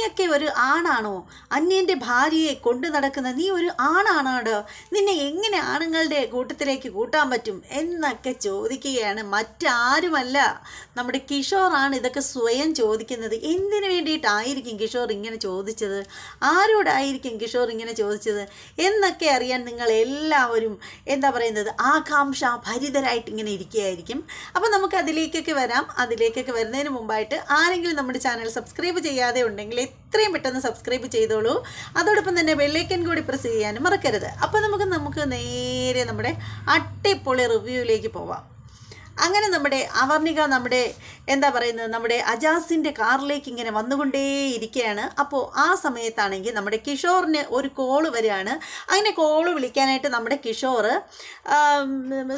നീയൊക്കെ ഒരു ആണാണോ? അന്യൻ്റെ ഭാര്യയെ കൊണ്ടു നടക്കുന്ന നീ ഒരു ആണാണോടോ? നിന്നെ എങ്ങനെ ആണുങ്ങളുടെ കൂട്ടത്തിലേക്ക് കൂട്ടാൻ പറ്റും എന്നൊക്കെ ചോദിക്കുകയാണ്. മറ്റാരുമല്ല, നമ്മുടെ കിഷോറാണ് ഇതൊക്കെ സ്വയം ചോദിക്കുന്നത്. എന്തിനു വേണ്ടിയിട്ടായിരിക്കും കിഷോർ ഇങ്ങനെ ചോദിച്ചത്? ആരോടായിരിക്കും കിഷോർ ഇങ്ങനെ ചോദിച്ചത് എന്നൊക്കെ അറിയാൻ നിങ്ങൾ എല്ലാവരും എന്താ പറയുന്നത്, ആകാംക്ഷ ഭരിതരായിട്ട് ഇങ്ങനെ ഇരിക്കുകയായിരിക്കും. അപ്പോൾ നമുക്ക് അതിലേക്കൊക്കെ വരാം. അതിലേക്കൊക്കെ വരുന്നതിന് മുമ്പായിട്ട് ആരെങ്കിലും നമ്മുടെ ചാനൽ സബ്സ്ക്രൈബ് ചെയ്യാതെ ഉണ്ടെങ്കിൽ എത്രയും പെട്ടെന്ന് സബ്സ്ക്രൈബ് ചെയ്തോളൂ. അതോടൊപ്പം തന്നെ ബെല്ലൈക്കൻ കൂടി പ്രസ് ചെയ്യാനും മറക്കരുത്. അപ്പോൾ നമുക്ക് നേരെ നമ്മുടെ അട്ടിപ്പൊളി റിവ്യൂയിലേക്ക് പോവാം. അങ്ങനെ നമ്മുടെ അവർണിക എന്താ പറയുന്നത്, നമ്മുടെ അജാസിൻ്റെ കാറിലേക്ക് ഇങ്ങനെ വന്നുകൊണ്ടേയിരിക്കുകയാണ്. അപ്പോൾ ആ സമയത്താണെങ്കിൽ നമ്മുടെ കിഷോറിന് ഒരു കോള് വരികയാണ്. അങ്ങനെ കോള് വിളിക്കാനായിട്ട് നമ്മുടെ കിഷോർ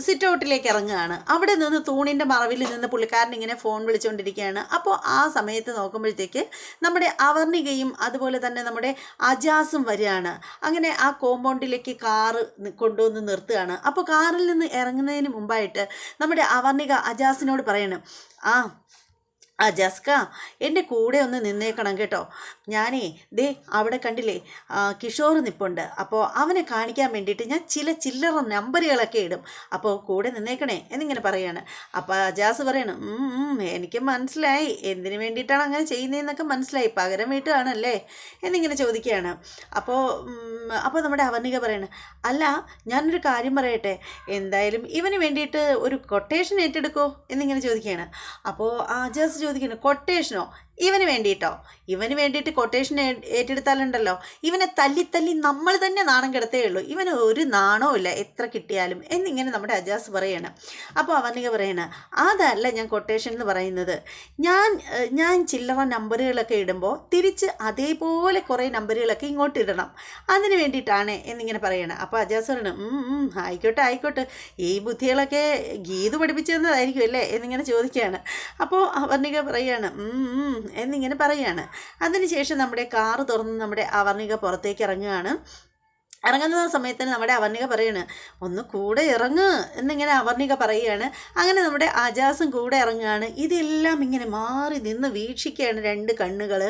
സിറ്റ് ഔട്ടിലേക്ക് ഇറങ്ങുകയാണ്. അവിടെ നിന്ന് തൂണിൻ്റെ മറവിൽ നിന്ന് പുള്ളിക്കാരൻ ഇങ്ങനെ ഫോൺ വിളിച്ചുകൊണ്ടിരിക്കുകയാണ്. അപ്പോൾ ആ സമയത്ത് നോക്കുമ്പോഴത്തേക്ക് നമ്മുടെ അവർണികയും അതുപോലെ തന്നെ നമ്മുടെ അജാസും വരികയാണ്. അങ്ങനെ ആ കോമ്പൗണ്ടിലേക്ക് കാറ് കൊണ്ടുവന്ന് നിർത്തുകയാണ്. അപ്പോൾ കാറിൽ നിന്ന് ഇറങ്ങുന്നതിന് മുമ്പായിട്ട് നമ്മുടെ അവർണിക അജാസിനോട് പറയണം, അജാസ്ക എൻ്റെ കൂടെ ഒന്ന് നിന്നേക്കണം കേട്ടോ. ഞാനേ അവിടെ കണ്ടില്ലേ കിഷോർ നിപ്പുണ്ട്. അപ്പോൾ അവനെ കാണിക്കാൻ വേണ്ടിയിട്ട് ഞാൻ ചില്ലറ നമ്പറുകളൊക്കെ ഇടും. അപ്പോൾ കൂടെ നിന്നേക്കണേ എന്നിങ്ങനെ പറയാണ്. അപ്പോൾ അജാസ് പറയണം, എനിക്ക് മനസ്സിലായി, എന്തിനു വേണ്ടിയിട്ടാണ് അങ്ങനെ ചെയ്യുന്നതെന്നൊക്കെ മനസ്സിലായി, പകരം വീട്ടുകയാണല്ലേ എന്നിങ്ങനെ ചോദിക്കുകയാണ്. അപ്പോൾ നമ്മുടെ അവർണിക പറയണം, അല്ല ഞാനൊരു കാര്യം പറയട്ടെ, എന്തായാലും ഇവന് വേണ്ടിയിട്ട് ഒരു കൊട്ടേഷൻ ഏറ്റെടുക്കോ എന്നിങ്ങനെ ചോദിക്കുകയാണ്. അപ്പോൾ അജാസ് ചോദിക്കുന്നു, കൊട്ടേഷനോ? ഇവന് വേണ്ടിയിട്ട് കൊട്ടേഷൻ ഏറ്റെടുത്താലുണ്ടല്ലോ ഇവനെ തല്ലി നമ്മൾ തന്നെ നാണം കിടത്തേ ഉള്ളൂ. ഇവന് ഒരു നാണവും ഇല്ല എത്ര കിട്ടിയാലും എന്നിങ്ങനെ നമ്മുടെ അജാസ് പറയണം. അപ്പോൾ അവർണിക പറയണം, അതല്ല ഞാൻ കൊട്ടേഷൻ എന്ന് പറയുന്നത്, ഞാൻ ചില്ലറ നമ്പറുകളൊക്കെ ഇടുമ്പോൾ തിരിച്ച് അതേപോലെ കുറേ നമ്പറുകളൊക്കെ ഇങ്ങോട്ട് ഇടണം, അതിന് വേണ്ടിയിട്ടാണ് എന്നിങ്ങനെ പറയണം. അപ്പോൾ അജാസ് പറയണം, ആയിക്കോട്ടെ, ഈ ബുദ്ധികളൊക്കെ ഗീതു പഠിപ്പിച്ചു തന്നതായിരിക്കും അല്ലേ എന്നിങ്ങനെ ചോദിക്കുകയാണ്. അപ്പോൾ അവർണിക പറയാണ് എന്നിങ്ങനെ പറയുകയാണ്. അതിനുശേഷം നമ്മുടെ കാറ് തുറന്ന് നമ്മുടെ അവർണിക പുറത്തേക്ക് ഇറങ്ങുന്ന സമയത്തിന് നമ്മുടെ അവർണിക പറയാണ്, ഒന്ന് കൂടെ ഇറങ്ങ് എന്നിങ്ങനെ അവർണിക പറയുകയാണ്. അങ്ങനെ നമ്മുടെ അജാസും കൂടെ ഇറങ്ങുകയാണ്. ഇതെല്ലാം ഇങ്ങനെ മാറി നിന്ന് വീക്ഷിക്കുകയാണ് രണ്ട് കണ്ണുകൾ.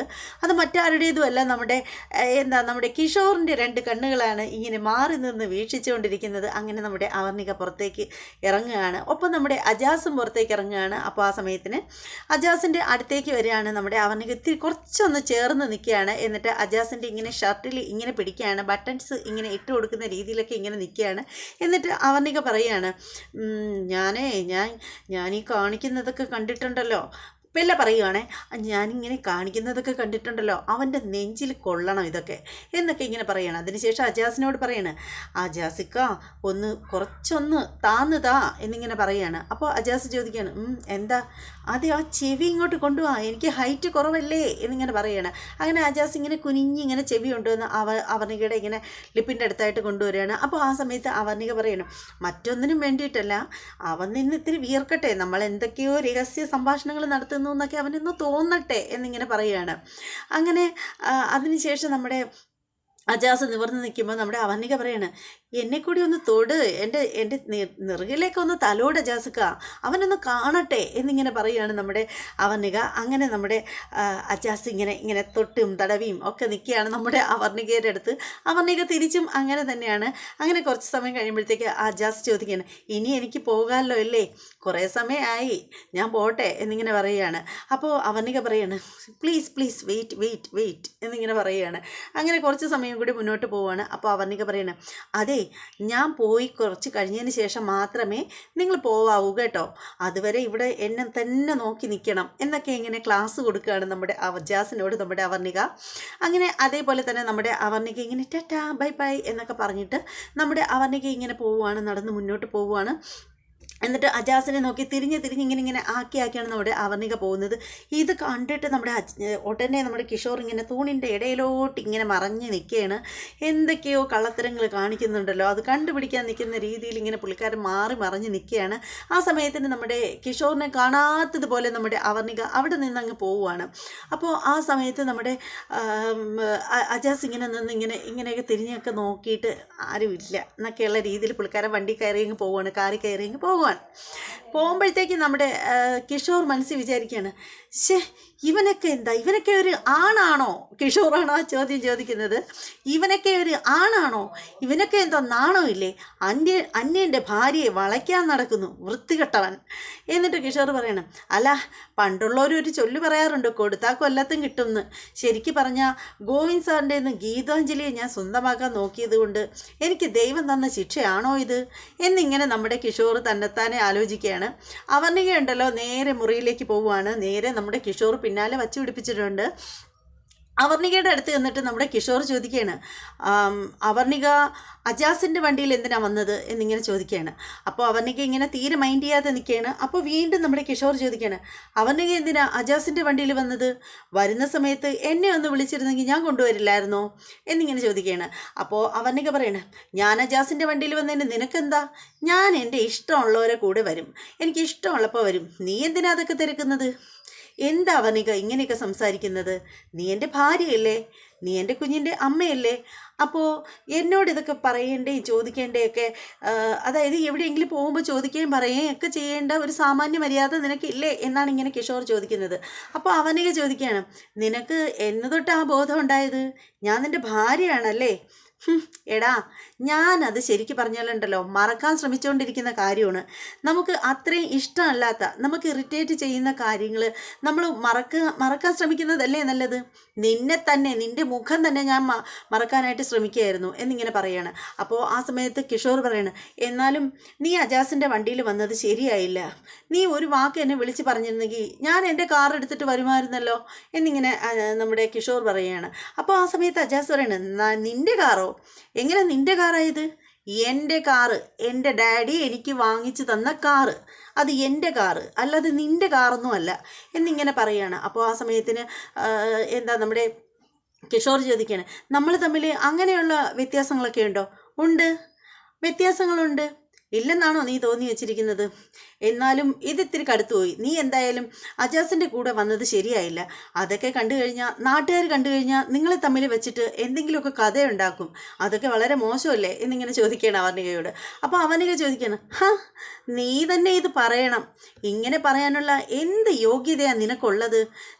അത് മറ്റാരുടേതും അല്ല, നമ്മുടെ കിഷോറിൻ്റെ രണ്ട് കണ്ണുകളാണ് ഇങ്ങനെ മാറി നിന്ന് വീക്ഷിച്ചുകൊണ്ടിരിക്കുന്നത്. അങ്ങനെ നമ്മുടെ അവർണിക പുറത്തേക്ക് ഇറങ്ങുകയാണ്. ഒപ്പം നമ്മുടെ അജാസും പുറത്തേക്ക് ഇറങ്ങുകയാണ്. അപ്പോൾ ആ സമയത്തിന് അജാസിൻ്റെ അടുത്തേക്ക് വരികയാണ്. നമ്മുടെ അവർണിക ഇത്തിരി കുറച്ചൊന്ന് ചേർന്ന് നിൽക്കുകയാണ്. എന്നിട്ട് അജാസിൻ്റെ ഇങ്ങനെ ഷർട്ടിൽ ഇങ്ങനെ പിടിക്കുകയാണ്, ബട്ടൺസ് ഇങ്ങനെ ഇട്ട് കൊടുക്കുന്ന രീതിയിലൊക്കെ ഇങ്ങനെ നിൽക്കുകയാണ്. എന്നിട്ട് അവർണിക പറയുകയാണ്, ഞാൻ ഈ കാണിക്കുന്നതൊക്കെ കണ്ടിട്ടുണ്ടല്ലോ, പെല്ല പറയുവാണേ, ഞാനിങ്ങനെ കാണിക്കുന്നതൊക്കെ കണ്ടിട്ടുണ്ടല്ലോ, അവൻ്റെ നെഞ്ചിൽ കൊള്ളണം ഇതൊക്കെ എന്നൊക്കെ ഇങ്ങനെ പറയണം. അതിനുശേഷം അജാസിനോട് പറയാണ്, അജാസിക്ക കുറച്ചൊന്ന് താ എന്നിങ്ങനെ പറയാണ്. അപ്പോൾ അജാസ് ചോദിക്കുകയാണ്, എന്താ? അത് ആ ചെവി ഇങ്ങോട്ട് കൊണ്ടുപോവാ, എനിക്ക് ഹൈറ്റ് കുറവല്ലേ എന്നിങ്ങനെ പറയാണ്. അങ്ങനെ അജാസ് ഇങ്ങനെ കുനിഞ്ഞിങ്ങനെ ചെവി കൊണ്ടുവന്ന് അവർണികയുടെ ഇങ്ങനെ ലിപ്പിൻ്റെ അടുത്തായിട്ട് കൊണ്ടുവരികയാണ്. അപ്പോൾ ആ സമയത്ത് അവർണിക പറയണം, മറ്റൊന്നിനും വേണ്ടിയിട്ടല്ല, അവൻ നിന്ന് ഇത്തിരി വിയർക്കട്ടെ, നമ്മൾ എന്തൊക്കെയോ രഹസ്യ സംഭാഷണങ്ങൾ നടത്തുന്നു എന്നൊക്കെ അവനൊന്ന് തോന്നട്ടെ എന്നിങ്ങനെ പറയുകയാണ്. അങ്ങനെ അതിനുശേഷം നമ്മുടെ അജാസ് നിവർന്ന് നിൽക്കുമ്പോൾ നമ്മുടെ അവർണിക പറയാണ്, എന്നെ കൂടി ഒന്ന് തൊട്, എൻ്റെ നെറുകിലേക്കൊന്ന് തലോട് അജാസിക്ക, അവനൊന്ന് കാണട്ടെ എന്നിങ്ങനെ പറയുകയാണ് നമ്മുടെ അവർണിക. അങ്ങനെ നമ്മുടെ അജാസ് ഇങ്ങനെ തൊട്ടും തടവിയും ഒക്കെ നിൽക്കുകയാണ് നമ്മുടെ അവർണികയുടെ അടുത്ത്. അവർണിക തിരിച്ചും അങ്ങനെ തന്നെയാണ്. അങ്ങനെ കുറച്ച് സമയം കഴിയുമ്പോഴത്തേക്ക് അജാസ് ചോദിക്കുകയാണ്, ഇനി എനിക്ക് പോകാമല്ലോ അല്ലേ, കുറേ സമയമായി, ഞാൻ പോട്ടെ എന്നിങ്ങനെ പറയുകയാണ്. അപ്പോൾ അവർണിക പറയാണ്, പ്ലീസ് വെയിറ്റ് എന്നിങ്ങനെ പറയുകയാണ്. അങ്ങനെ കുറച്ച് സമയം കൂടി മുന്നോട്ട് പോവുകയാണ്. അപ്പോൾ അവർണിക പറയണം, അതെ ഞാൻ പോയി കുറച്ച് കഴിഞ്ഞതിന് ശേഷം മാത്രമേ നിങ്ങൾ പോവാവൂ കേട്ടോ, അതുവരെ ഇവിടെ എന്നെ തന്നെ നോക്കി നിൽക്കണം എന്നൊക്കെ ഇങ്ങനെ ക്ലാസ് കൊടുക്കുകയാണ് നമ്മുടെ അജാസിനോട് നമ്മുടെ അവർണിക. അങ്ങനെ അതേപോലെ തന്നെ നമ്മുടെ അവർണിക ഇങ്ങനെ ടാറ്റാ ബൈ എന്നൊക്കെ പറഞ്ഞിട്ട് നമ്മുടെ അവർണിക ഇങ്ങനെ പോവുകയാണ്, നടന്ന് മുന്നോട്ട് പോവുകയാണ്. എന്നിട്ട് അജാസിനെ നോക്കി തിരിഞ്ഞ് ഇങ്ങനെ ആക്കിയാണ് നമ്മുടെ അവർണിക പോകുന്നത്. ഇത് കണ്ടിട്ട് ഉടനെ നമ്മുടെ കിഷോർ ഇങ്ങനെ തൂണിൻ്റെ ഇടയിലോട്ട് ഇങ്ങനെ മറഞ്ഞ് നിൽക്കുകയാണ്. എന്തൊക്കെയോ കള്ളത്തരങ്ങൾ കാണിക്കുന്നുണ്ടല്ലോ, അത് കണ്ടുപിടിക്കാൻ നിൽക്കുന്ന രീതിയിൽ ഇങ്ങനെ പുള്ളിക്കാരൻ മറിഞ്ഞ് നിൽക്കുകയാണ്. ആ സമയത്തിന് നമ്മുടെ കിഷോറിനെ കാണാത്തതുപോലെ നമ്മുടെ അവർണിക അവിടെ നിന്ന് അങ്ങ് പോവുകയാണ്. അപ്പോൾ ആ സമയത്ത് നമ്മുടെ അജാസ് ഇങ്ങനെ നിന്ന് ഇങ്ങനെയൊക്കെ തിരിഞ്ഞൊക്കെ നോക്കിയിട്ട് ആരുമില്ല എന്നൊക്കെയുള്ള രീതിയിൽ പുള്ളിക്കാരൻ വണ്ടി കയറിയങ്ങ് പോവുകയാണ്, കാറിൽ കയറിയങ്ങ് പോവുകയാണ്. പോകുമ്പോഴത്തേക്ക് നമ്മുടെ കിഷോർ മനസ്സിൽ വിചാരിക്കുകയാണ്, ശേ, ഇവനൊക്കെ എന്താ, ഇവനൊക്കെ ഒരു ആണാണോ? കിഷോറാണ് ആ ചോദ്യം ചോദിക്കുന്നത്. ഇവനൊക്കെ ഒരു ആണാണോ? ഇവനൊക്കെ എന്താ നാണമില്ലേ? അന്യൻ്റെ ഭാര്യയെ വളയ്ക്കാൻ നടക്കുന്നു, വൃത്തികെട്ടവൻ. എന്നിട്ട് കിഷോർ പറയണം, അല്ല, പണ്ടുള്ളവരൊരു ചൊല്ല് പറയാറുണ്ട്, കൊടുത്താൽ കൊല്ലത്തും കിട്ടുമെന്ന്. ശരിക്കും പറഞ്ഞാൽ ഗോവിന്ദ് സാറിൻ്റെ നിന്ന് ഗീതാഞ്ജലിയെ ഞാൻ സ്വന്തമാക്കാൻ നോക്കിയത് കൊണ്ട് എനിക്ക് ദൈവം തന്ന ശിക്ഷയാണോ ഇത് എന്നിങ്ങനെ നമ്മുടെ കിഷോർ തന്നെത്താനെ ആലോചിക്കുകയാണ്. അവർണിക ഉണ്ടല്ലോ നേരെ മുറിയിലേക്ക് പോവുകയാണ്. നേരെ നമ്മുടെ കിഷോർ പിന്നാലെ വച്ച് പിടിപ്പിച്ചിട്ടുണ്ട്. അവർണികയുടെ അടുത്ത് നിന്നിട്ട് നമ്മുടെ കിഷോർ ചോദിക്കുകയാണ്, അവർണിക അജാസിൻ്റെ വണ്ടിയിൽ എന്തിനാണ് വന്നത് എന്നിങ്ങനെ ചോദിക്കുകയാണ്. അപ്പോൾ അവർണിക ഇങ്ങനെ തീരെ മൈൻഡ് ചെയ്യാതെ നിൽക്കുകയാണ്. അപ്പോൾ വീണ്ടും നമ്മുടെ കിഷോർ ചോദിക്കുകയാണ്, അവർണിക എന്തിനാ അജാസിൻ്റെ വണ്ടിയിൽ വന്നത്? വരുന്ന സമയത്ത് എന്നെ ഒന്ന് വിളിച്ചിരുന്നെങ്കിൽ ഞാൻ കൊണ്ടുവരില്ലായിരുന്നോ എന്നിങ്ങനെ ചോദിക്കുകയാണ്. അപ്പോൾ അവർണിക പറയണേ, ഞാൻ അജാസിൻ്റെ വണ്ടിയിൽ വന്നതിന് നിനക്കെന്താ? ഞാൻ എൻ്റെ ഇഷ്ടമുള്ളവരെ കൂടെ വരും, എനിക്ക് ഇഷ്ടമുള്ളപ്പോൾ വരും. നീ എന്തിനാ അതൊക്കെ തിരക്കുന്നത്? എന്താ അവർണിക ഇങ്ങനെയൊക്കെ സംസാരിക്കുന്നത്? നീ എൻ്റെ ഭാര്യയല്ലേ, നീ എൻ്റെ കുഞ്ഞിൻ്റെ അമ്മയല്ലേ? അപ്പോൾ എന്നോട് ഇതൊക്കെ പറയേണ്ടേയും ചോദിക്കേണ്ടേയൊക്കെ, അതായത് എവിടെയെങ്കിലും പോകുമ്പോൾ ചോദിക്കുകയും പറയുകയും ഒക്കെ ചെയ്യേണ്ട ഒരു സാമാന്യ മര്യാദ നിനക്കില്ലേ എന്നാണ് ഇങ്ങനെ കിഷോർ ചോദിക്കുന്നത്. അപ്പോൾ അവനിക ചോദിക്കുകയാണ്, നിനക്ക് എന്ന് തൊട്ട് ആ ബോധം ഉണ്ടായത്? ഞാൻ നിൻ്റെ ഭാര്യയാണല്ലേ? എടാ, ഞാനത് ശരിക്കും പറഞ്ഞാലുണ്ടല്ലോ മറക്കാൻ ശ്രമിച്ചുകൊണ്ടിരിക്കുന്ന കാര്യമാണ്. നമുക്ക് അത്രയും ഇഷ്ടമല്ലാത്ത, നമുക്ക് ഇറിറ്റേറ്റ് ചെയ്യുന്ന കാര്യങ്ങൾ നമ്മൾ മറക്കാൻ ശ്രമിക്കുന്നതല്ലേ നല്ലത്? നിന്നെ തന്നെ, നിൻ്റെ മുഖം തന്നെ ഞാൻ മറക്കാനായിട്ട് ശ്രമിക്കുകയായിരുന്നു എന്നിങ്ങനെ പറയാണ്. അപ്പോൾ ആ സമയത്ത് കിഷോർ പറയാണ്, എന്നാലും നീ അജാസിൻ്റെ വണ്ടിയിൽ വന്നത് ശരിയായില്ല. നീ ഒരു വാക്ക് എന്നെ വിളിച്ച് പറഞ്ഞിരുന്നെങ്കിൽ ഞാൻ എൻ്റെ കാർ എടുത്തിട്ട് വരുമായിരുന്നല്ലോ എന്നിങ്ങനെ നമ്മുടെ കിഷോർ പറയുകയാണ്. അപ്പോൾ ആ സമയത്ത് അജാസ് പറയാണ്, നിൻ്റെ കാറോ? എങ്ങനെ നിൻ്റെ കാറായത്? എൻ്റെ കാറ്, എൻ്റെ ഡാഡി എനിക്ക് വാങ്ങിച്ചു തന്ന കാറ്, അത് എൻ്റെ കാറ്, അല്ലാതെ നിൻ്റെ കാറൊന്നും അല്ല എന്നിങ്ങനെ പറയുകയാണ്. അപ്പോൾ ആ സമയത്തിന് എന്താ നമ്മുടെ കിഷോർ ചോദിക്കുകയാണ്, നമ്മൾ തമ്മിൽ അങ്ങനെയുള്ള വ്യത്യാസങ്ങളൊക്കെ ഉണ്ടോ? ഉണ്ട്, വ്യത്യാസങ്ങളുണ്ട്. ഇല്ലെന്നാണോ നീ തോന്നി വെച്ചിരിക്കുന്നത്? എന്നാലും ഇതിത്തിരി കടുത്തുപോയി. നീ എന്തായാലും അജാസിൻ്റെ കൂടെ വന്നത് ശരിയായില്ല. അതൊക്കെ കണ്ടു കഴിഞ്ഞാൽ, നാട്ടുകാർ കണ്ടു കഴിഞ്ഞാൽ നിങ്ങളെ തമ്മിൽ വെച്ചിട്ട് എന്തെങ്കിലുമൊക്കെ കഥയുണ്ടാക്കും. അതൊക്കെ വളരെ മോശമല്ലേ എന്നിങ്ങനെ ചോദിക്കുകയാണ് അവർണികയോട്. അപ്പോൾ അവനിക ചോദിക്കുകയാണ്, നീ തന്നെ ഇത് പറയണം? ഇങ്ങനെ പറയാനുള്ള എന്ത് യോഗ്യതയാണ് നിനക്കുള്ളത്?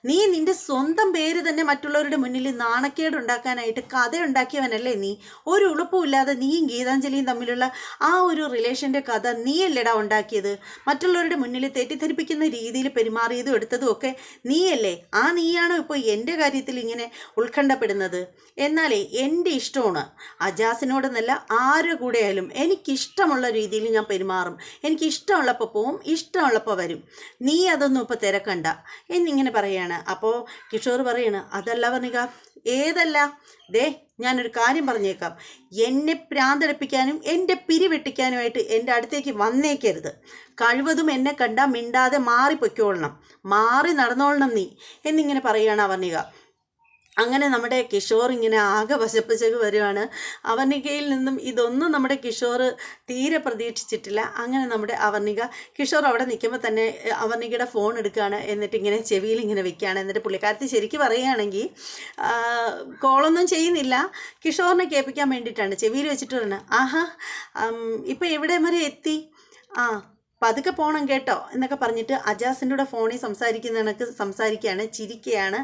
നീ നിൻ്റെ സ്വന്തം പേര് തന്നെ മറ്റുള്ളവരുടെ മുന്നിൽ നാണക്കേടുണ്ടാക്കാനായിട്ട് കഥയുണ്ടാക്കിയവനല്ലേ നീ? ഒരു ഉളുപ്പുമില്ലാതെ നീയും ഗീതാഞ്ജലിയും തമ്മിലുള്ള ആ ഒരു റിലേഷൻ്റെ കഥ നീയല്ലേടാ ഉണ്ടാക്കിയത്? മറ്റുള്ളവരുടെ മുന്നിൽ തെറ്റിദ്ധരിപ്പിക്കുന്ന രീതിയിൽ പെരുമാറിയതും എടുത്തതും ഒക്കെ നീയല്ലേ? ആ നീയാണോ ഇപ്പോൾ എൻ്റെ കാര്യത്തിൽ ഇങ്ങനെ ഉത്കണ്ഠപ്പെടുന്നത്? എന്നാലേ എൻ്റെ ഇഷ്ടമാണ്, അജാസിനോടെന്നല്ല ആരുടെ കൂടെയായാലും എനിക്കിഷ്ടമുള്ള രീതിയിൽ ഞാൻ പെരുമാറും. എനിക്കിഷ്ടമുള്ളപ്പോൾ പോവും, ഇഷ്ടമുള്ളപ്പോൾ വരും. നീ അതൊന്നും ഇപ്പോൾ തിരക്കണ്ട എന്നിങ്ങനെ പറയാണ്. അപ്പോൾ കിഷോർ പറയാണ്, അതല്ല വർണിക. ഏതല്ല? ദേ, ഞാനൊരു കാര്യം പറഞ്ഞേക്കാം, എന്നെ പ്രാന്തടിപ്പിക്കാനും എൻ്റെ പിരിവെട്ടിക്കാനുമായിട്ട് എൻ്റെ അടുത്തേക്ക് വന്നേക്കരുത്. കഴിവതും എന്നെ കണ്ടാൽ മിണ്ടാതെ മാറിപ്പൊയ്ക്കോളണം, മാറി നടന്നോളണം നീ എന്നിങ്ങനെ പറയുകയാണ് അവർണിക. അങ്ങനെ നമ്മുടെ കിഷോർ ഇങ്ങനെ ആകെ വശപ്പിച്ചൊക്കെ വരുവാണ്. അവർണികയിൽ നിന്നും ഇതൊന്നും നമ്മുടെ കിഷോർ തീരെ പ്രതീക്ഷിച്ചിട്ടില്ല. അങ്ങനെ നമ്മുടെ കിഷോർ അവിടെ നിൽക്കുമ്പോൾ തന്നെ അവർണികയുടെ ഫോൺ എടുക്കുകയാണ്. എന്നിട്ട് ഇങ്ങനെ ചെവിയിൽ ഇങ്ങനെ വെക്കുകയാണ്. എന്നിട്ട് പുള്ളിക്കാരത്തി ശരിക്കും പറയുകയാണെങ്കിൽ കോളൊന്നും ചെയ്യുന്നില്ല, കിഷോറിനെ കേൾപ്പിക്കാൻ വേണ്ടിയിട്ടാണ് ചെവിയിൽ വെച്ചിട്ട് പറയുന്നത്. ആഹാ, ഇപ്പം എവിടെ വരെ എത്തി? പതുക്കെ പോകണം കേട്ടോ എന്നൊക്കെ പറഞ്ഞിട്ട് അജാസിൻ്റെ കൂടെ ഫോണിൽ സംസാരിക്കുകയാണ്, ചിരിക്കുകയാണ്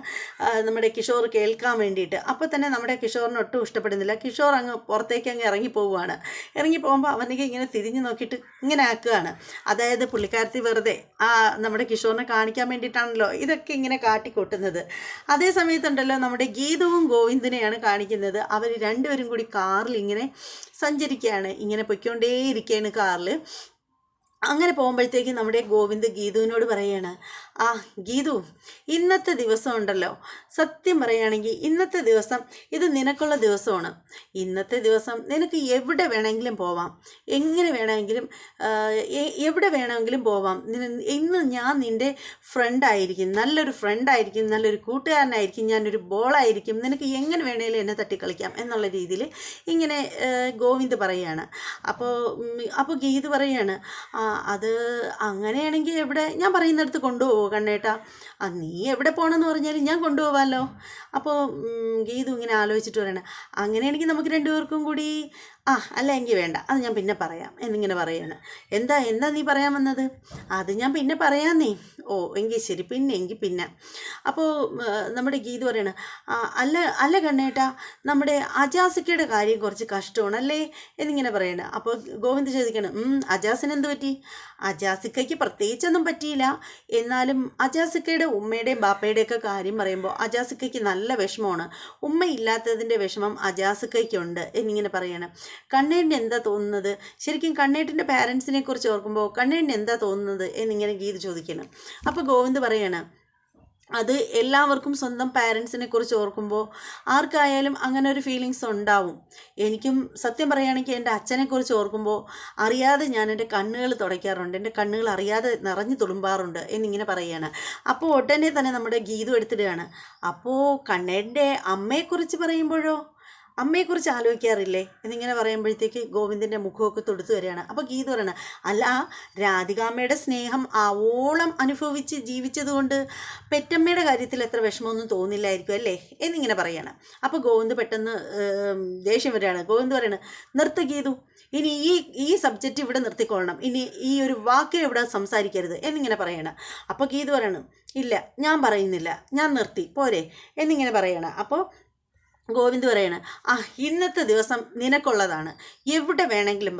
നമ്മുടെ കിഷോർ കേൾക്കാൻ വേണ്ടിയിട്ട്. അപ്പോൾ തന്നെ നമ്മുടെ കിഷോറിന് ഒട്ടും ഇഷ്ടപ്പെടുന്നില്ല. കിഷോർ അങ്ങ് പുറത്തേക്ക് അങ്ങ് ഇറങ്ങിപ്പോവുകയാണ്. ഇറങ്ങിപ്പോകുമ്പോൾ അവനിക്ക് ഇങ്ങനെ തിരിഞ്ഞ് നോക്കിയിട്ട് ഇങ്ങനെ ആക്കുകയാണ്. അതായത് പുള്ളിക്കാരത്തി വെറുതെ നമ്മുടെ കിഷോറിനെ കാണിക്കാൻ വേണ്ടിയിട്ടാണല്ലോ ഇതൊക്കെ ഇങ്ങനെ കാട്ടിക്കൊട്ടുന്നത്. അതേ സമയത്തുണ്ടല്ലോ നമ്മുടെ ഗീതവും ഗോവിന്ദനെയാണ് കാണിക്കുന്നത്. അവർ രണ്ടുപേരും കൂടി കാറിൽ ഇങ്ങനെ സഞ്ചരിക്കുകയാണ്, ഇങ്ങനെ പൊയ്ക്കൊണ്ടേയിരിക്കുകയാണ് കാറിൽ. അങ്ങനെ പോകുമ്പോഴത്തേക്ക് നമ്മുടെ ഗോവിന്ദ് ഗീതുവിനോട് പറയുകയാണ്, ഗീതു, ഇന്നത്തെ ദിവസം ഉണ്ടല്ലോ, സത്യം പറയുകയാണെങ്കിൽ ഇന്നത്തെ ദിവസം ഇത് നിനക്കുള്ള ദിവസമാണ്. ഇന്നത്തെ ദിവസം നിനക്ക് എവിടെ വേണമെങ്കിലും പോവാം, എങ്ങനെ വേണമെങ്കിലും എവിടെ വേണമെങ്കിലും പോവാം. ഇന്ന് ഞാൻ നിൻ്റെ ഫ്രണ്ടായിരിക്കും, നല്ലൊരു ഫ്രണ്ടായിരിക്കും, നല്ലൊരു കൂട്ടുകാരനായിരിക്കും, ഞാനൊരു ബോളായിരിക്കും, നിനക്ക് എങ്ങനെ വേണമെങ്കിലും എന്നെ തട്ടിക്കളിക്കാം എന്നുള്ള രീതിയിൽ ഇങ്ങനെ ഗോവിന്ദ് പറയുകയാണ്. അപ്പോൾ ഗീതു പറയുകയാണ്, അത് അങ്ങനെയാണെങ്കിൽ എവിടെ ഞാൻ പറയുന്നിടത്ത് കൊണ്ടുപോകുമോ കണ്ണേട്ടാ? നീ എവിടെ പോകണമെന്ന് പറഞ്ഞാലും ഞാൻ കൊണ്ടുപോകാമല്ലോ. അപ്പോൾ ഗീതു ഇങ്ങനെ ആലോചിച്ചിട്ട് പറയണേ, അങ്ങനെയാണെങ്കിൽ നമുക്ക് രണ്ടുപേർക്കും കൂടി അല്ല എങ്കിൽ വേണ്ട, അത് ഞാൻ പിന്നെ പറയാം എന്നിങ്ങനെ പറയാണ്. എന്താ നീ പറയാൻ വന്നത്? അത് ഞാൻ പിന്നെ പറയാം നീ. ഓ എങ്കിൽ ശരി, പിന്നെ അപ്പോൾ നമ്മുടെ ഗീതു പറയണ, അല്ല കണ്ണേട്ടാ, നമ്മുടെ അജാസിക്കയുടെ കാര്യം കുറച്ച് കഷ്ടമാണ് അല്ലേ എന്നിങ്ങനെ പറയണ. അപ്പോൾ ഗോവിന്ദ് ചോദിക്കണം, അജാസിന് എന്ത് പറ്റി? അജാസിക്കയ്ക്ക് പ്രത്യേകിച്ചൊന്നും പറ്റിയില്ല, എന്നാലും അജാസിക്കയുടെ ഉമ്മയുടെയും ബാപ്പയുടെയൊക്കെ കാര്യം പറയുമ്പോൾ അജാസിക്കയ്ക്ക് നല്ല വിഷമമാണ്. ഉമ്മയില്ലാത്തതിൻ്റെ വിഷമം അജാസിക്കയ്ക്കുണ്ട് എന്നിങ്ങനെ പറയണം. കണ്ണേട്ടിന് എന്താ തോന്നുന്നത്? ശരിക്കും കണ്ണേട്ടിൻ്റെ പാരൻസിനെ കുറിച്ച് ഓർക്കുമ്പോൾ കണ്ണേട്ടിന് എന്താ തോന്നുന്നത് എന്നിങ്ങനെ ഗീത് ചോദിക്കണം. അപ്പോൾ ഗോവിന്ദ് പറയാണ്, അത് എല്ലാവർക്കും സ്വന്തം പാരൻസിനെ കുറിച്ച് ഓർക്കുമ്പോൾ ആർക്കായാലും അങ്ങനെ ഒരു ഫീലിങ്സ് ഉണ്ടാവും. എനിക്കും സത്യം പറയുകയാണെങ്കിൽ എൻ്റെ അച്ഛനെക്കുറിച്ച് ഓർക്കുമ്പോൾ അറിയാതെ ഞാൻ എൻ്റെ കണ്ണുകൾ തുടയ്ക്കാറുണ്ട്, എൻ്റെ കണ്ണുകൾ അറിയാതെ നിറഞ്ഞു തുളുമ്പാറുണ്ട് എന്നിങ്ങനെ പറയുകയാണ്. അപ്പോൾ ഉടനെ തന്നെ നമ്മുടെ ഗീതു എടുത്തിടുകയാണ്. അപ്പോൾ കണ്ണേൻ്റെ അമ്മയെക്കുറിച്ച് പറയുമ്പോഴോ? അമ്മയെക്കുറിച്ച് ആലോചിക്കാറില്ലേ എന്നിങ്ങനെ പറയുമ്പോഴത്തേക്ക് ഗോവിന്ദിൻ്റെ മുഖമൊക്കെ തൊടുത്തു വരികയാണ്. അപ്പോൾ ഗീതു പറയണ, അല്ല രാധികാമ്മയുടെ സ്നേഹം ആവോളം അനുഭവിച്ച് ജീവിച്ചതുകൊണ്ട് പെറ്റമ്മയുടെ കാര്യത്തിൽ എത്ര വിഷമമൊന്നും തോന്നില്ലായിരിക്കും അല്ലേ എന്നിങ്ങനെ പറയാണ്. അപ്പോൾ ഗോവിന്ദ് പെട്ടെന്ന് ദേഷ്യം വരികയാണ്. ഗോവിന്ദ് പറയണ, നിർത്ത് ഗീതു, ഇനി ഈ സബ്ജക്റ്റ് ഇവിടെ നിർത്തിക്കൊള്ളണം, ഇനി ഈ ഒരു വാക്ക് ഇവിടെ സംസാരിക്കരുത് എന്നിങ്ങനെ പറയണം. അപ്പോൾ ഗീതു പറയണം, ഇല്ല ഞാൻ പറയുന്നില്ല, ഞാൻ നിർത്തി പോരെ എന്നിങ്ങനെ പറയണം. അപ്പോൾ ഗോവിന്ദ് പറയണ, ഇന്നത്തെ ദിവസം നിനക്കുള്ളതാണ്, എവിടെ വേണമെങ്കിലും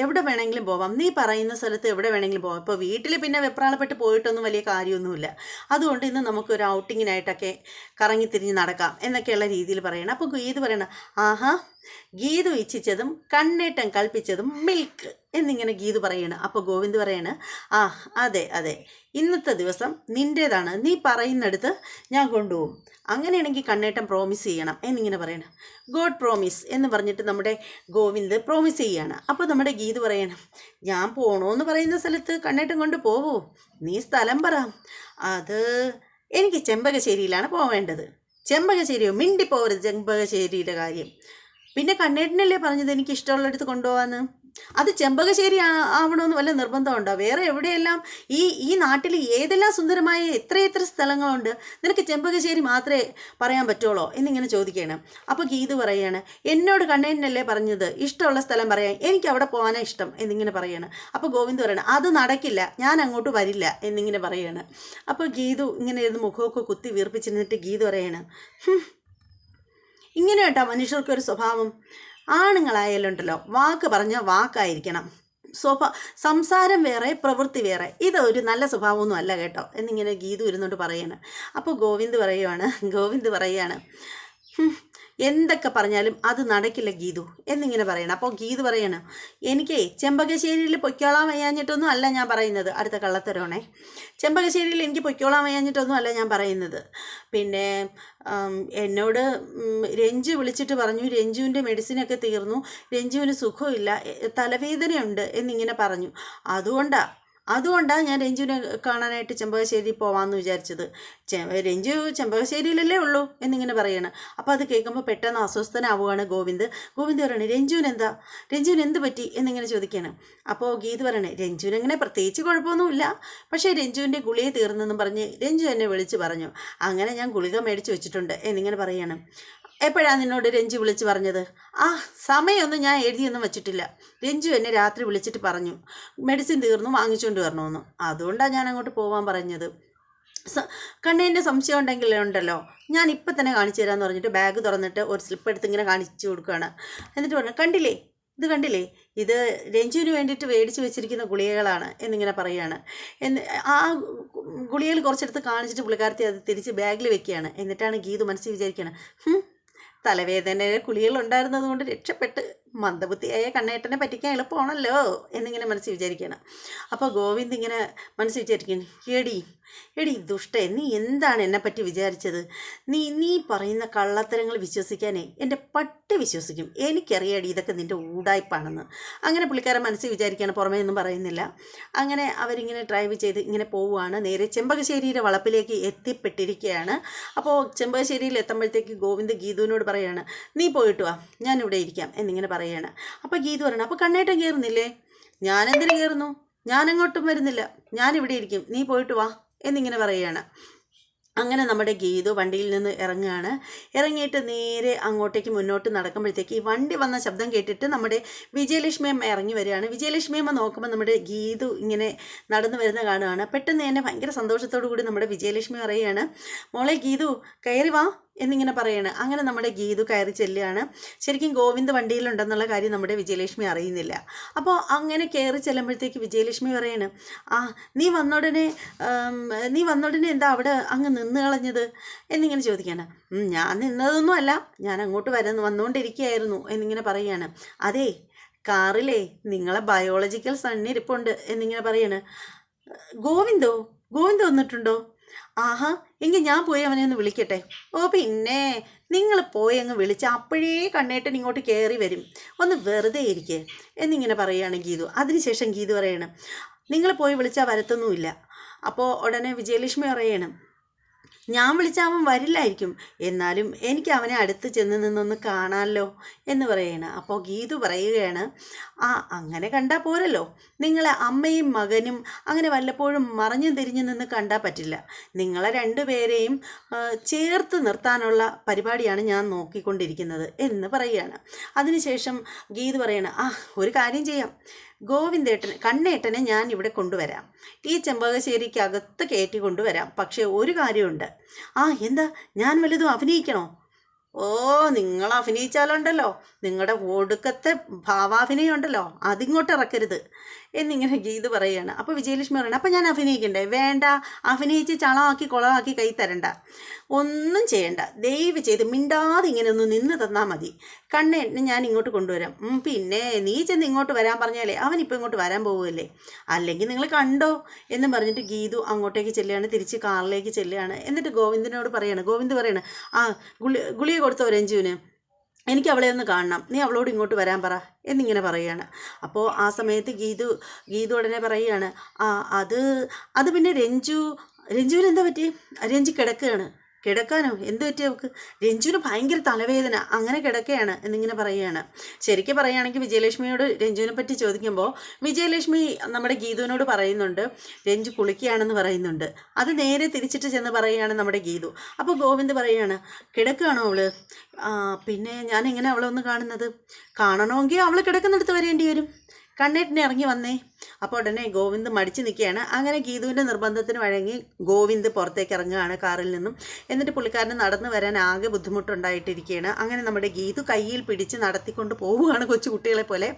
എവിടെ വേണമെങ്കിലും പോവാം, നീ പറയുന്ന സ്ഥലത്ത് എവിടെ വേണമെങ്കിലും പോവാം. ഇപ്പോൾ വീട്ടിൽ പിന്നെ വെപ്രാളപ്പെട്ട് പോയിട്ടൊന്നും വലിയ കാര്യമൊന്നുമില്ല, അതുകൊണ്ട് ഇന്ന് നമുക്കൊരു ഔട്ടിങ്ങിനായിട്ടൊക്കെ കറങ്ങിത്തിരിഞ്ഞ് നടക്കാം എന്നൊക്കെയുള്ള രീതിയിൽ പറയണം. അപ്പോൾ ഗീതു പറയണ, ഗീതു ഇച്ഛിച്ചതും കണ്ണേട്ടൻ കൽപ്പിച്ചതും മിൽക്ക് എന്നിങ്ങനെ ഗീതു പറയണം. അപ്പോൾ ഗോവിന്ദ് പറയണ്, അതെ ഇന്നത്തെ ദിവസം നിൻ്റേതാണ്, നീ പറയുന്നിടത്ത് ഞാൻ കൊണ്ടുപോകും, അങ്ങനെയാണെങ്കിൽ കണ്ണേട്ടൻ പ്രോമിസ് ചെയ്യണം എന്നിങ്ങനെ പറയണം. ഗോഡ് പ്രോമിസ് എന്ന് പറഞ്ഞിട്ട് നമ്മുടെ ഗോവിന്ദ് പ്രോമിസ് ചെയ്യാണ്. അപ്പോൾ നമ്മുടെ ഗീതു പറയണം, ഞാൻ പോകണമെന്ന് പറയുന്ന സ്ഥലത്ത് കണ്ണേട്ടൻ കൊണ്ട് പോകൂ, നീ സ്ഥലം പറ. അത് എനിക്ക് ചെമ്പകശ്ശേരിയിലാണ് പോവേണ്ടത്. ചെമ്പകശ്ശേരിയോ? മിണ്ടിപ്പോവരുത് ചെമ്പകശ്ശേരിയുടെ കാര്യം. പിന്നെ കണ്ണേട്ടനല്ലേ പറഞ്ഞത് എനിക്ക് ഇഷ്ടമുള്ളിടത്ത് കൊണ്ടുപോകാമെന്ന്. അത് ചെമ്പകശ്ശേരി ആവണമെന്ന് വല്ല നിർബന്ധമുണ്ടോ? വേറെ എവിടെയെല്ലാം ഈ നാട്ടിൽ ഏതെല്ലാം സുന്ദരമായ എത്ര സ്ഥലങ്ങളുണ്ട്, നിനക്ക് ചെമ്പകശ്ശേരി മാത്രമേ പറയാൻ പറ്റുള്ളൂ എന്നിങ്ങനെ ചോദിക്കുകയാണ്. അപ്പോൾ ഗീതു പറയാണ്, എന്നോട് കണ്ണേട്ടനല്ലേ പറഞ്ഞത് ഇഷ്ടമുള്ള സ്ഥലം പറയാൻ, എനിക്ക് അവിടെ പോകാനാണ് ഇഷ്ടം എന്നിങ്ങനെ പറയാണ്. അപ്പോൾ ഗോവിന്ദ് പറയണം, അത് നടക്കില്ല, ഞാൻ അങ്ങോട്ട് വരില്ല എന്നിങ്ങനെ പറയാണ്. അപ്പോൾ ഗീതു ഇങ്ങനെ ഇരുന്ന് മുഖമൊക്കെ കുത്തി വീർപ്പിച്ചിരുന്നിട്ട് ഗീതു പറയാണ്, ഇങ്ങനെ കേട്ടോ മനുഷ്യർക്കൊരു സ്വഭാവം. ആണുങ്ങളായാലുണ്ടല്ലോ വാക്ക് പറഞ്ഞാൽ വാക്കായിരിക്കണം, സംസാരം വേറെ പ്രവൃത്തി വേറെ, ഇതൊരു നല്ല സ്വഭാവമൊന്നും അല്ല കേട്ടോ എന്നിങ്ങനെ ഗീതു ഇരുന്നുകൊണ്ട് പറയാണ്. അപ്പോൾ ഗോവിന്ദ് പറയുകയാണ്, എന്തൊക്കെ പറഞ്ഞാലും അത് നടക്കില്ല ഗീതു എന്നിങ്ങനെ പറയണം. അപ്പോൾ ഗീതു പറയണം, എനിക്ക് ചെമ്പകശ്ശേരിയിൽ പൊയ്ക്കോളാൻ വയ്യാഞ്ഞിട്ടൊന്നും അല്ല ഞാൻ പറയുന്നത്, അടുത്ത കള്ളത്തരമാണേ, ചെമ്പകശ്ശേരിയിൽ എനിക്ക് പൊയ്ക്കോളാൻ വയ്യാഞ്ഞിട്ടൊന്നും അല്ല ഞാൻ പറയുന്നത്. പിന്നെ എന്നോട് രഞ്ജു വിളിച്ചിട്ട് പറഞ്ഞു രഞ്ജുവിൻ്റെ മെഡിസിനൊക്കെ തീർന്നു, രഞ്ജുവിന് സുഖമില്ല, തലവേദനയുണ്ട് എന്നിങ്ങനെ പറഞ്ഞു. അതുകൊണ്ടാണ് ഞാൻ രഞ്ജുവിനെ കാണാനായിട്ട് ചെമ്പകശ്ശേരി പോവാമെന്ന് വിചാരിച്ചത്. രഞ്ജു ചെമ്പകശ്ശേരിയിലല്ലേ ഉള്ളൂ എന്നിങ്ങനെ പറയണം. അപ്പോൾ അത് കേൾക്കുമ്പോൾ പെട്ടെന്ന് അസ്വസ്ഥനാവുകയാണ് ഗോവിന്ദ് പറയണേ, രഞ്ജുവിന് എന്ത് പറ്റി എന്നിങ്ങനെ ചോദിക്കുകയാണ്. അപ്പോൾ ഗീത് പറയണേ, രഞ്ജുവിനങ്ങനെ പ്രത്യേകിച്ച് കുഴപ്പമൊന്നുമില്ല, പക്ഷേ രഞ്ജുവിൻ്റെ ഗുളിക തീർന്നെന്നും പറഞ്ഞ് രഞ്ജു എന്നെ വിളിച്ച് പറഞ്ഞു, അങ്ങനെ ഞാൻ ഗുളിക മേടിച്ച് വെച്ചിട്ടുണ്ട് എന്നിങ്ങനെ പറയണം. എപ്പോഴാണ് നിന്നോട് രഞ്ജു വിളിച്ച് പറഞ്ഞത്? സമയമൊന്നും ഞാൻ എഴുതിയൊന്നും വെച്ചിട്ടില്ല, രഞ്ജു എന്നെ രാത്രി വിളിച്ചിട്ട് പറഞ്ഞു മെഡിസിൻ തീർന്നു വാങ്ങിച്ചുകൊണ്ട് വരണമെന്ന്, അതുകൊണ്ടാണ് ഞാൻ അങ്ങോട്ട് പോകാൻ പറഞ്ഞത്. കണ്ണേൻ്റെ സംശയം ഉണ്ടല്ലോ, ഞാൻ ഇപ്പം തന്നെ കാണിച്ചു തരാമെന്ന് പറഞ്ഞിട്ട് ബാഗ് തുറന്നിട്ട് ഒരു സ്ലിപ്പ് എടുത്ത് ഇങ്ങനെ കാണിച്ചു കൊടുക്കുകയാണ്. എന്നിട്ട് പറഞ്ഞു, കണ്ടില്ലേ ഇത് രഞ്ജുവിന് വേണ്ടിയിട്ട് മേടിച്ച് വെച്ചിരിക്കുന്ന ഗുളികകളാണ് എന്നിങ്ങനെ പറയുകയാണ്. ആ ഗുളികകൾ കുറച്ചെടുത്ത് കാണിച്ചിട്ട് പുള്ളിക്കാരത്തി അത് തിരിച്ച് ബാഗിൽ വെക്കുകയാണ്. എന്നിട്ടാണ് ഗീതു മനസ്സിൽ വിചാരിക്കുകയാണ്, തലവേദനയുടെ ഗുളികകളുണ്ടായിരുന്നത് കൊണ്ട് രക്ഷപ്പെട്ട്, മന്ദബുദ്ധിയായ കണ്ണേട്ടനെ പറ്റിക്കാൻ എളുപ്പമാണല്ലോ എന്നിങ്ങനെ മനസ്സിൽ വിചാരിക്കണം. അപ്പോൾ ഗോവിന്ദ് ഇങ്ങനെ മനസ്സിൽ വിചാരിക്കണം, എടി ദുഷ്ടേ, നീ എന്താണ് എന്നെപ്പറ്റി വിചാരിച്ചത്? നീ പറയുന്ന കള്ളത്തരങ്ങൾ വിശ്വസിക്കാനേ എൻ്റെ പട്ടി വിശ്വസിക്കും, എനിക്കറിയാടി ഇതൊക്കെ നിൻ്റെ ഊടായ്പാണെന്ന്. അങ്ങനെ പുള്ളിക്കാരൻ മനസ്സിൽ വിചാരിക്കുകയാണ്, പുറമേ ഒന്നും പറയുന്നില്ല. അങ്ങനെ അവരിങ്ങനെ ഡ്രൈവ് ചെയ്ത് ഇങ്ങനെ പോവുകയാണ്, നേരെ ചെമ്പകശ്ശേരിയുടെ വളപ്പിലേക്ക് എത്തിപ്പെട്ടിരിക്കുകയാണ്. അപ്പോൾ ചെമ്പകശ്ശേരിയിൽ എത്തുമ്പോഴത്തേക്ക് ഗോവിന്ദ് ഗീതുവിനോട് പറയാണ്, നീ പോയിട്ട് വാ, ഞാനിവിടെ ഇരിക്കാം എന്നിങ്ങനെ പറയുകയാണ്. അപ്പോൾ ഗീതു പറയണം, അപ്പോൾ കണ്ണേട്ടൻ കയറുന്നില്ലേ? ഞാനെന്തിനു കയറുന്നു? ഞാനെങ്ങോട്ടും വരുന്നില്ല, ഞാനിവിടെ ഇരിക്കും, നീ പോയിട്ട് വാ എന്നിങ്ങനെ പറയുകയാണ്. അങ്ങനെ നമ്മുടെ ഗീതു വണ്ടിയിൽ നിന്ന് ഇറങ്ങുകയാണ്. ഇറങ്ങിയിട്ട് നേരെ അങ്ങോട്ടേക്ക് മുന്നോട്ട് നടക്കുമ്പോഴത്തേക്ക് ഈ വണ്ടി വന്ന ശബ്ദം കേട്ടിട്ട് നമ്മുടെ വിജയലക്ഷ്മി അമ്മ ഇറങ്ങി വരികയാണ്. വിജയലക്ഷ്മി അമ്മ നോക്കുമ്പോൾ നമ്മുടെ ഗീതു ഇങ്ങനെ നടന്നു വരുന്ന കാണുകയാണ്. പെട്ടെന്ന് തന്നെ ഭയങ്കര സന്തോഷത്തോടു കൂടി നമ്മുടെ വിജയലക്ഷ്മി പറയുകയാണ്, മോളെ ഗീതു കയറി വാ എന്നിങ്ങനെ പറയാണ്. അങ്ങനെ നമ്മുടെ ഗീതു കയറി ചെല്ലുകയാണ്. ശരിക്കും ഗോവിന്ദ് വണ്ടിയിലുണ്ടെന്നുള്ള കാര്യം നമ്മുടെ വിജയലക്ഷ്മി അറിയുന്നില്ല. അപ്പോൾ അങ്ങനെ കയറി ചെല്ലുമ്പോഴത്തേക്ക് വിജയലക്ഷ്മി പറയാണ്, ആ നീ വന്നോടനെ എന്താ അവിടെ അങ്ങ് നിന്ന് കളഞ്ഞത് എന്നിങ്ങനെ ചോദിക്കുകയാണ്. ഞാൻ നിന്നതൊന്നും അല്ല, ഞാൻ അങ്ങോട്ട് വന്നുകൊണ്ടിരിക്കുകയായിരുന്നു എന്നിങ്ങനെ പറയുകയാണ്. അതേ കാറിലേ നിങ്ങളെ ബയോളജിക്കൽ സണ്ണ് ഇരിപ്പുണ്ട് എന്നിങ്ങനെ പറയാണ്. ഗോവിന്ദ് വന്നിട്ടുണ്ടോ? ആഹാ, എങ്കിൽ ഞാൻ പോയി അവനെ ഒന്ന് വിളിക്കട്ടെ. ഓ പിന്നെ നിങ്ങൾ പോയി അങ്ങ് വിളിച്ച അപ്പോഴേ കണ്ണേട്ടൻ ഇങ്ങോട്ട് കയറി വരും, ഒന്ന് വെറുതെ ഇരിക്കേ എന്നിങ്ങനെ പറയുകയാണ് ഗീതു. അതിനുശേഷം ഗീതു പറയണം, നിങ്ങൾ പോയി വിളിച്ചാൽ വരത്തൊന്നുമില്ല. അപ്പോൾ ഉടനെ വിജയലക്ഷ്മി പറയണം, ഞാൻ വിളിച്ചാൽ അവൻ വരില്ലായിരിക്കും, എന്നാലും എനിക്ക് അവനെ അടുത്ത് ചെന്ന് നിന്നൊന്ന് കാണാമല്ലോ എന്ന് പറയണം. അപ്പോൾ ഗീതു പറയുകയാണ്, അങ്ങനെ കണ്ടാൽ പോരല്ലോ, നിങ്ങളെ അമ്മയും മകനും അങ്ങനെ വല്ലപ്പോഴും മറഞ്ഞും തിരിഞ്ഞു നിന്ന് കണ്ടാൽ പറ്റില്ല. നിങ്ങളെ രണ്ടുപേരെയും ചേർത്ത് നിർത്താനുള്ള പരിപാടിയാണ് ഞാൻ നോക്കിക്കൊണ്ടിരിക്കുന്നത് എന്ന് പറയുകയാണ്. അതിനുശേഷം ഗീതു പറയണം, ഒരു കാര്യം ചെയ്യാം, കണ്ണേട്ടനെ ഞാൻ ഇവിടെ കൊണ്ടുവരാം, ഈ ചെമ്പകശ്ശേരിക്കകത്ത് കയറ്റി കൊണ്ടുവരാം. പക്ഷേ ഒരു കാര്യമുണ്ട്. എന്താ, ഞാൻ വലുതും അഭിനയിക്കണോ? ഓ, നിങ്ങൾ അഭിനയിച്ചാലുണ്ടല്ലോ, നിങ്ങളുടെ ഒടുക്കത്തെ ഭാവാഭിനയം ഉണ്ടല്ലോ, അതിങ്ങോട്ട് ഇറക്കരുത് എന്നിങ്ങനെ ഗീതു പറയുകയാണ്. അപ്പോൾ വിജയലക്ഷ്മി പറയണം, അപ്പോൾ ഞാൻ അഭിനയിക്കണ്ടേ? വേണ്ട, അഭിനയിച്ച് ചളമാക്കി കുളമാക്കി കൈ തരണ്ട, ഒന്നും ചെയ്യണ്ട, ദയവ് ചെയ്ത് മിണ്ടാതെ ഇങ്ങനെ ഒന്ന് നിന്ന് തന്നാൽ മതി. കണ്ണേട്ടനെ ഞാൻ ഇങ്ങോട്ട് കൊണ്ടുവരാം. പിന്നെ നീ ചെന്ന് ഇങ്ങോട്ട് വരാൻ പറഞ്ഞാലേ അവനിപ്പോൾ ഇങ്ങോട്ട് വരാൻ പോകുമല്ലേ, അല്ലെങ്കിൽ നിങ്ങൾ കണ്ടോ എന്നും പറഞ്ഞിട്ട് ഗീതു അങ്ങോട്ടേക്ക് ചെല്ലുകയാണ്, തിരിച്ച് കാറിലേക്ക് ചെല്ലുകയാണ്. എന്നിട്ട് ഗോവിന്ദിനോട് പറയാണ്, ഗോവിന്ദ് പറയാണ്, ഗുളിക കൊടുത്തോ രഞ്ജുവിന്, എനിക്ക് അവളെ ഒന്ന് കാണണം, നീ അവളോട് ഇങ്ങോട്ട് വരാൻ പറ എന്നിങ്ങനെ പറയുകയാണ്. അപ്പോൾ ആ സമയത്ത് ഗീതു ഉടനെ പറയുകയാണ്, അത് പിന്നെ രഞ്ജുവിന് എന്താ പറ്റി? രഞ്ജു കിടക്കാനോ? എന്ത് പറ്റി അവൾക്ക്? രഞ്ജുവിന് ഭയങ്കര തലവേദന, അങ്ങനെ കിടക്കുകയാണ് എന്നിങ്ങനെ പറയുകയാണ്. ശരിക്കും പറയുകയാണെങ്കിൽ വിജയലക്ഷ്മിയോട് രഞ്ജുവിനെ പറ്റി ചോദിക്കുമ്പോൾ വിജയലക്ഷ്മി നമ്മുടെ ഗീതുവിനോട് പറയുന്നുണ്ട് രഞ്ജു കുളിക്കുകയാണെന്ന് പറയുന്നുണ്ട്. അത് നേരെ തിരിച്ചിട്ട് ചെന്ന് പറയുകയാണ് നമ്മുടെ ഗീതു. അപ്പോൾ ഗോവിന്ദ് പറയുകയാണ്, കിടക്കുകയാണോ അവള്? പിന്നെ ഞാൻ എങ്ങനെ അവളെ ഒന്ന് കാണുന്നത്? കാണണമെങ്കിൽ അവൾ കിടക്കുന്നിടത്ത് വരേണ്ടി വരും, കണ്ണേട്ടിനെ ഇറങ്ങി വന്നേ. അപ്പോൾ ഉടനെ ഗോവിന്ദ് മടിച്ചു നിൽക്കുകയാണ്. അങ്ങനെ ഗീതുവിൻ്റെ നിർബന്ധത്തിന് വഴങ്ങി ഗോവിന്ദ് പുറത്തേക്ക് ഇറങ്ങുകയാണ് കാറിൽ നിന്നും. എന്നിട്ട് പുള്ളിക്കാരന് നടന്നു വരാൻ ആകെ ബുദ്ധിമുട്ടുണ്ടായിട്ടിരിക്കുകയാണ്. അങ്ങനെ നമ്മുടെ ഗീതു കയ്യിൽ പിടിച്ച് നടത്തിക്കൊണ്ട് പോവുകയാണ് കൊച്ചു കുട്ടികളെ പോലെ.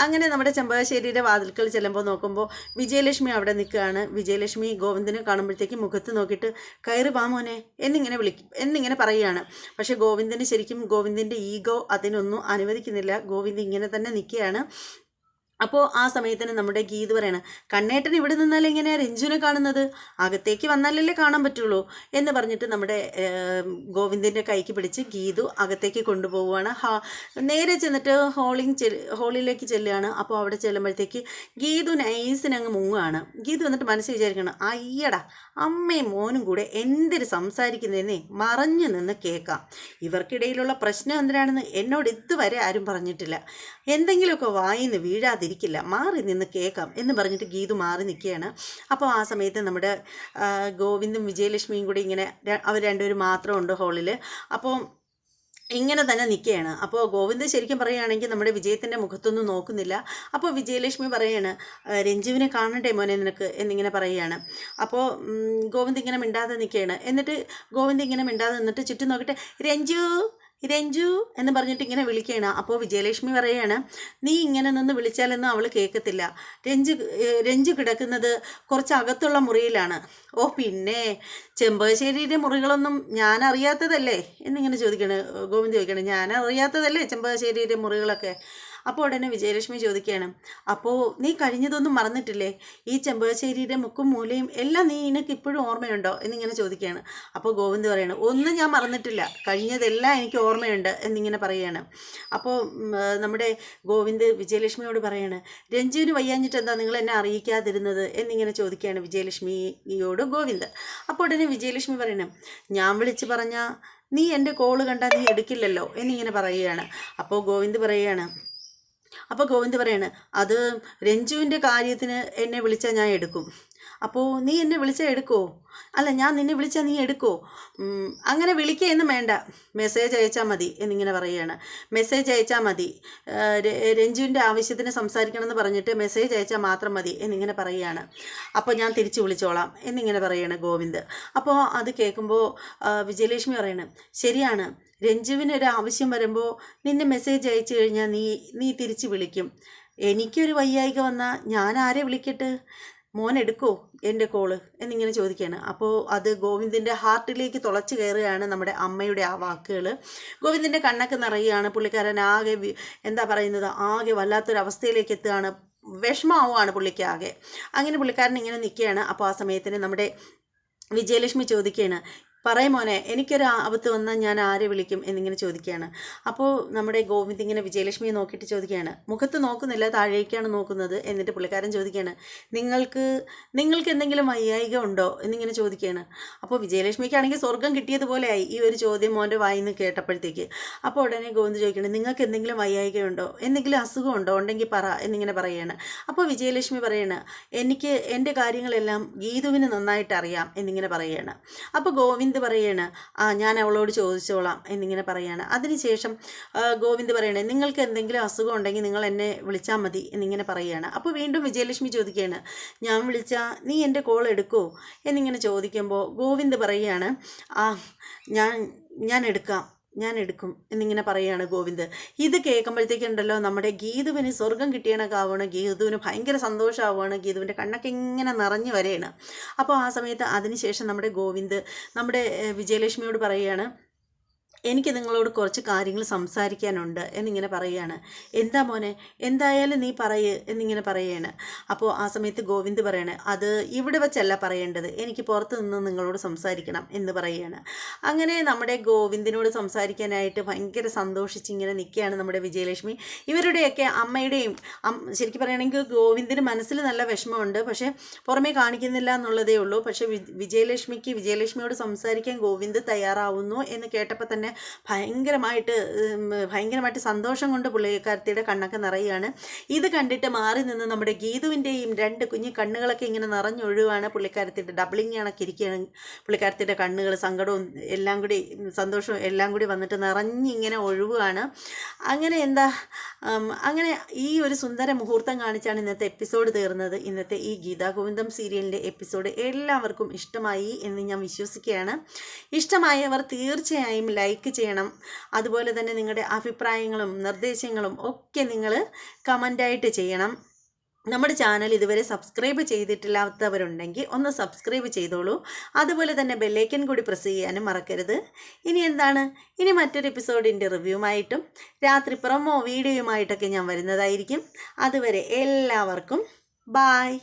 അങ്ങനെ നമ്മുടെ ചെമ്പകശ്ശേരിയുടെ വാതിൽക്കൽ ചെല്ലുമ്പോൾ നോക്കുമ്പോൾ വിജയലക്ഷ്മി അവിടെ നിൽക്കുകയാണ്. വിജയലക്ഷ്മി ഗോവിന്ദിനെ കാണുമ്പോഴത്തേക്ക് മുഖത്ത് നോക്കിയിട്ട് കയറി വാ മോനെ എന്നിങ്ങനെ പറയുകയാണ്. പക്ഷേ ഗോവിന്ദിന് ശരിക്കും ഗോവിന്ദിൻ്റെ ഈഗോ അതിനൊന്നും അനുവദിക്കുന്നില്ല. ഗോവിന്ദ് ഇങ്ങനെ തന്നെ നിൽക്കുകയാണ്. അപ്പോൾ ആ സമയത്തിന് നമ്മുടെ ഗീതു പറയണം, കണ്ണേട്ടൻ ഇവിടെ നിന്നാൽ എങ്ങനെയാണ് രഞ്ജുവിനെ കാണുന്നത്? അകത്തേക്ക് വന്നാലല്ലേ കാണാൻ പറ്റുള്ളൂ എന്ന് പറഞ്ഞിട്ട് നമ്മുടെ ഗോവിന്ദിൻ്റെ കൈക്ക് പിടിച്ച് ഗീതു അകത്തേക്ക് കൊണ്ടുപോവുകയാണ്. നേരെ ചെന്നിട്ട് ഹോളിലേക്ക് ചെല്ലുകയാണ്. അപ്പോൾ അവിടെ ചെല്ലുമ്പോഴത്തേക്ക് ഗീതു നൈസിനങ്ങ് മുങ്ങുകയാണ്. ഗീതു വന്നിട്ട് മനസ്സിൽ വിചാരിക്കണം, അയ്യടാ അമ്മയും മോനും കൂടെ എന്തൊരു സംസാരിക്കുന്നതെന്നേ മറഞ്ഞു നിന്ന് കേൾക്കാം. ഇവർക്കിടയിലുള്ള പ്രശ്നം എന്തിനാണെന്ന് എന്നോട് ഇതുവരെ ആരും പറഞ്ഞിട്ടില്ല. എന്തെങ്കിലുമൊക്കെ വായിന്ന് വീഴാതിരിക്കില്ല, മാറി നിന്ന് കേൾക്കാം എന്ന് പറഞ്ഞിട്ട് ഗീതു മാറി നിൽക്കുകയാണ്. അപ്പോൾ ആ സമയത്ത് നമ്മുടെ ഗോവിന്ദും വിജയലക്ഷ്മിയും കൂടി ഇങ്ങനെ അവർ രണ്ടുപേരും മാത്രമുണ്ട് ഹോളിൽ. അപ്പോൾ ഇങ്ങനെ തന്നെ നിൽക്കുകയാണ്. അപ്പോൾ ഗോവിന്ദ് ശരിക്കും പറയുകയാണെങ്കിൽ നമ്മുടെ വിജയത്തിൻ്റെ മുഖത്തൊന്നും നോക്കുന്നില്ല. അപ്പോൾ വിജയലക്ഷ്മി പറയാണ്, രഞ്ജുവിനെ കാണണ്ടേ മോനെ നിനക്ക് എന്നിങ്ങനെ പറയുകയാണ്. അപ്പോൾ ഗോവിന്ദ് ഇങ്ങനെ മിണ്ടാതെ നിൽക്കുകയാണ്. എന്നിട്ട് ഗോവിന്ദ് ഇങ്ങനെ മിണ്ടാതെ നിന്നിട്ട് ചുറ്റും നോക്കിയിട്ട് രഞ്ജു എന്ന് പറഞ്ഞിട്ട് ഇങ്ങനെ വിളിക്കുകയാണ്. അപ്പോൾ വിജയലക്ഷ്മി പറയുകയാണ്, നീ ഇങ്ങനെ നിന്ന് വിളിച്ചാലൊന്നും അവൾ കേൾക്കത്തില്ല, രഞ്ജു കിടക്കുന്നത് കുറച്ച് അകത്തുള്ള മുറിയിലാണ്. ഓ പിന്നെ ചെമ്പകശ്ശേരിയുടെ മുറികളൊന്നും ഞാൻ അറിയാത്തതല്ലേ എന്നിങ്ങനെ ഗോവിന്ദ് ചോദിക്കണം, ഞാൻ അറിയാത്തതല്ലേ ചെമ്പകശ്ശേരിയുടെ മുറികളൊക്കെ? അപ്പോൾ ഉടനെ വിജയലക്ഷ്മി ചോദിക്കുകയാണ്, അപ്പോൾ നീ കഴിഞ്ഞതൊന്നും മറന്നിട്ടില്ലേ? ഈ ചെമ്പകശ്ശേരിയുടെ മുക്കും മൂലയും എല്ലാം നിനക്ക് ഇപ്പോഴും ഓർമ്മയുണ്ടോ എന്നിങ്ങനെ ചോദിക്കുകയാണ്. അപ്പോൾ ഗോവിന്ദ് പറയാണ്, ഒന്നും ഞാൻ മറന്നിട്ടില്ല, കഴിഞ്ഞതെല്ലാം എനിക്ക് ഓർമ്മയുണ്ട് എന്നിങ്ങനെ പറയുകയാണ്. അപ്പോൾ നമ്മുടെ ഗോവിന്ദ് വിജയലക്ഷ്മിയോട് പറയാണ്, രഞ്ജുവിന് വയ്യാഞ്ഞിട്ട് എന്താ നിങ്ങൾ എന്നെ അറിയിക്കാതിരുന്നത് എന്നിങ്ങനെ ചോദിക്കുകയാണ് വിജയലക്ഷ്മിയോട് ഗോവിന്ദ്. അപ്പോൾ ഉടനെ വിജയലക്ഷ്മി പറയണം, ഞാൻ വിളിച്ച് പറഞ്ഞാൽ നീ എൻ്റെ കോള് കണ്ടാൽ നീ എടുക്കില്ലല്ലോ എന്നിങ്ങനെ പറയുകയാണ്. അപ്പോൾ ഗോവിന്ദ് പറയുകയാണ്, അപ്പോൾ ഗോവിന്ദ് പറയാണ്, അത് രഞ്ജുവിൻ്റെ കാര്യത്തിന് എന്നെ വിളിച്ചാൽ ഞാൻ എടുക്കും. അപ്പോൾ നീ എന്നെ വിളിച്ചാൽ എടുക്കുമോ? അല്ല, ഞാൻ നിന്നെ വിളിച്ചാൽ നീ എടുക്കുമോ? അങ്ങനെ വിളിക്കുകയൊന്നും വേണ്ട, മെസ്സേജ് അയച്ചാൽ മതി എന്നിങ്ങനെ പറയുകയാണ്. മെസ്സേജ് അയച്ചാൽ മതി, രഞ്ജുവിൻ്റെ ആവശ്യത്തിന് സംസാരിക്കണമെന്ന് പറഞ്ഞിട്ട് മെസ്സേജ് അയച്ചാൽ മാത്രം മതി എന്നിങ്ങനെ പറയുകയാണ്. അപ്പോൾ ഞാൻ തിരിച്ചു വിളിച്ചോളാം എന്നിങ്ങനെ പറയുകയാണ് ഗോവിന്ദ്. അപ്പോൾ അത് കേൾക്കുമ്പോൾ വിജയലക്ഷ്മി പറയാണ്, ശരിയാണ്, രഞ്ജുവിന് ഒരു ആവശ്യം വരുമ്പോൾ നിന്നെ മെസ്സേജ് അയച്ചു കഴിഞ്ഞാൽ നീ തിരിച്ച് വിളിക്കും. എനിക്കൊരു വയ്യായിക വന്നാൽ ഞാൻ ആരെ വിളിക്കട്ടെ? മോൻ എടുക്കോ എൻ്റെ കോള് എന്നിങ്ങനെ ചോദിക്കുകയാണ്. അപ്പോൾ അത് ഗോവിന്ദിൻ്റെ ഹാർട്ടിലേക്ക് തുളച്ച് കയറുകയാണ് നമ്മുടെ അമ്മയുടെ ആ വാക്കുകൾ. ഗോവിന്ദിൻ്റെ കണ്ണൊക്കെ നിറയുകയാണ്. പുള്ളിക്കാരൻ ആകെ എന്താ പറയുന്നത്, ആകെ വല്ലാത്തൊരവസ്ഥയിലേക്ക് എത്തുകയാണ്. വിഷമമാവുകയാണ് പുള്ളിക്ക് ആകെ. അങ്ങനെ പുള്ളിക്കാരൻ ഇങ്ങനെ നിൽക്കുകയാണ്. അപ്പോൾ ആ സമയത്തിന് നമ്മുടെ വിജയലക്ഷ്മി ചോദിക്കുകയാണ്, പറയും മോനെ, എനിക്കൊരു ആപത്ത് വന്നാൽ ഞാൻ ആരെ വിളിക്കും എന്നിങ്ങനെ ചോദിക്കുകയാണ്. അപ്പോൾ നമ്മുടെ ഗോവിന്ദ് ഇങ്ങനെ വിജയലക്ഷ്മിയെ നോക്കിയിട്ട് ചോദിക്കുകയാണ്, മുഖത്ത് നോക്കുന്നില്ല, താഴേക്കാണ് നോക്കുന്നത്. എന്നിട്ട് പുള്ളിക്കാരൻ ചോദിക്കുകയാണ്, നിങ്ങൾക്ക് എന്തെങ്കിലും വയ്യായിക ഉണ്ടോ എന്നിങ്ങനെ ചോദിക്കുകയാണ്. അപ്പോൾ വിജയലക്ഷ്മിക്കാണെങ്കിൽ സ്വർഗം കിട്ടിയതുപോലെയായി ഈ ഒരു ചോദ്യം മോൻ്റെ വായിൽ നിന്ന് കേട്ടപ്പോഴത്തേക്ക്. അപ്പോൾ ഉടനെ ഗോവിന്ദ് ചോദിക്കുകയാണ്, നിങ്ങൾക്ക് എന്തെങ്കിലും വയ്യായിക ഉണ്ടോ, എന്തെങ്കിലും അസുഖമുണ്ടോ, ഉണ്ടെങ്കിൽ പറ എന്നിങ്ങനെ പറയുകയാണ്. അപ്പോൾ വിജയലക്ഷ്മി പറയാണ്, എനിക്ക് എൻ്റെ കാര്യങ്ങളെല്ലാം ഗീതുവിന് നന്നായിട്ട് അറിയാം എന്നിങ്ങനെ പറയുകയാണ്. അപ്പോൾ ഗോവിന്ദ് പറയാണ്, ഞാൻ അവളോട് ചോദിച്ചോളാം എന്നിങ്ങനെ പറയാണ്. അതിനുശേഷം ഗോവിന്ദ് പറയണേ, നിങ്ങൾക്ക് എന്തെങ്കിലും അസുഖം ഉണ്ടെങ്കിൽ നിങ്ങൾ എന്നെ വിളിച്ചാൽ മതി എന്നിങ്ങനെ പറയുകയാണ്. അപ്പോൾ വീണ്ടും വിജയലക്ഷ്മി ചോദിക്കുകയാണ്, ഞാൻ വിളിച്ചാൽ നീ എൻ്റെ കോൾ എടുക്കുമോ എന്നിങ്ങനെ ചോദിക്കുമ്പോൾ ഗോവിന്ദ് പറയുകയാണ്, ഞാൻ എടുക്കും എന്നിങ്ങനെ പറയുകയാണ് ഗോവിന്ദ്. ഇത് കേൾക്കുമ്പോഴത്തേക്കുണ്ടല്ലോ നമ്മുടെ ഗീതുവിന് സ്വർഗം കിട്ടിയണക്കാവുകയാണ്. ഗീതുവിന് ഭയങ്കര സന്തോഷമാവുകയാണ്. ഗീതുവിൻ്റെ കണ്ണൊക്കെ ഇങ്ങനെ നിറഞ്ഞു വരെയാണ്. അപ്പോൾ ആ സമയത്ത് അതിനുശേഷം നമ്മുടെ ഗോവിന്ദ് നമ്മുടെ വിജയലക്ഷ്മിയോട് പറയുകയാണ്, എനിക്ക് നിങ്ങളോട് കുറച്ച് കാര്യങ്ങൾ സംസാരിക്കാനുണ്ട് എന്നിങ്ങനെ പറയുകയാണ്. എന്താ മോനെ, എന്തായാലും നീ പറയ് എന്നിങ്ങനെ പറയുകയാണ്. അപ്പോൾ ആ സമയത്ത് ഗോവിന്ദ് പറയണേ, അത് ഇവിടെ വെച്ചല്ല പറയേണ്ടത്, എനിക്ക് പുറത്ത് നിന്ന് നിങ്ങളോട് സംസാരിക്കണം എന്ന് പറയുകയാണ്. അങ്ങനെ നമ്മുടെ ഗോവിന്ദിനോട് സംസാരിക്കാനായിട്ട് ഭയങ്കര സന്തോഷിച്ചിങ്ങനെ നിൽക്കുകയാണ് നമ്മുടെ വിജയലക്ഷ്മി. ഇവരുടെയൊക്കെ അമ്മയുടെയും ശരിക്കും പറയുകയാണെങ്കിൽ ഗോവിന്ദിന് മനസ്സിൽ നല്ല വിഷമമുണ്ട്, പക്ഷേ പുറമേ കാണിക്കുന്നില്ല എന്നുള്ളതേ ഉള്ളൂ. പക്ഷേ വിജയലക്ഷ്മിയോട് സംസാരിക്കാൻ ഗോവിന്ദ് തയ്യാറാവുന്നു എന്ന് കേട്ടപ്പോൾ തന്നെ ഭയങ്കരമായിട്ട് സന്തോഷം കൊണ്ട് പുള്ളിക്കാരത്തിയുടെ കണ്ണൊക്കെ നിറയുകയാണ്. ഇത് കണ്ടിട്ട് മാറി നിന്ന് നമ്മുടെ ഗീതുവിൻ്റെയും രണ്ട് കുഞ്ഞു കണ്ണുകളൊക്കെ ഇങ്ങനെ നിറഞ്ഞൊഴുവാണ്. പുള്ളിക്കാരത്തിയുടെ ഡബിളിങ് കണക്ക് ഇരിക്കുകയാണ്. പുള്ളിക്കാരത്തിയുടെ കണ്ണുകൾ സങ്കടവും എല്ലാം കൂടി സന്തോഷവും എല്ലാം കൂടി വന്നിട്ട് നിറഞ്ഞിങ്ങനെ ഒഴുകുകയാണ്. അങ്ങനെ ഈ ഒരു സുന്ദര മുഹൂർത്തം കാണിച്ചാണ് ഇന്നത്തെ എപ്പിസോഡ് തീർന്നത്. ഇന്നത്തെ ഈ ഗീതാ ഗോവിന്ദം സീരിയലിൻ്റെ എപ്പിസോഡ് എല്ലാവർക്കും ഇഷ്ടമായി എന്ന് ഞാൻ വിശ്വസിക്കുകയാണ്. ഇഷ്ടമായവർ തീർച്ചയായും ലൈക്ക് ചെയ്യണം. അതുപോലെ തന്നെ നിങ്ങളുടെ അഭിപ്രായങ്ങളും നിർദ്ദേശങ്ങളും ഒക്കെ നിങ്ങൾ കമൻ്റായിട്ട് ചെയ്യണം. നമ്മുടെ ചാനൽ ഇതുവരെ സബ്സ്ക്രൈബ് ചെയ്തിട്ടില്ലാത്തവരുണ്ടെങ്കിൽ ഒന്ന് സബ്സ്ക്രൈബ് ചെയ്തോളൂ. അതുപോലെ തന്നെ ബെല്ലൈക്കൻ കൂടി പ്രസ് ചെയ്യാനും മറക്കരുത്. ഇനി മറ്റൊരു എപ്പിസോഡിൻ്റെ റിവ്യൂമായിട്ടും രാത്രി പ്രൊമോ വീഡിയോയുമായിട്ടൊക്കെ ഞാൻ വരുന്നതായിരിക്കും. അതുവരെ എല്ലാവർക്കും ബായ്.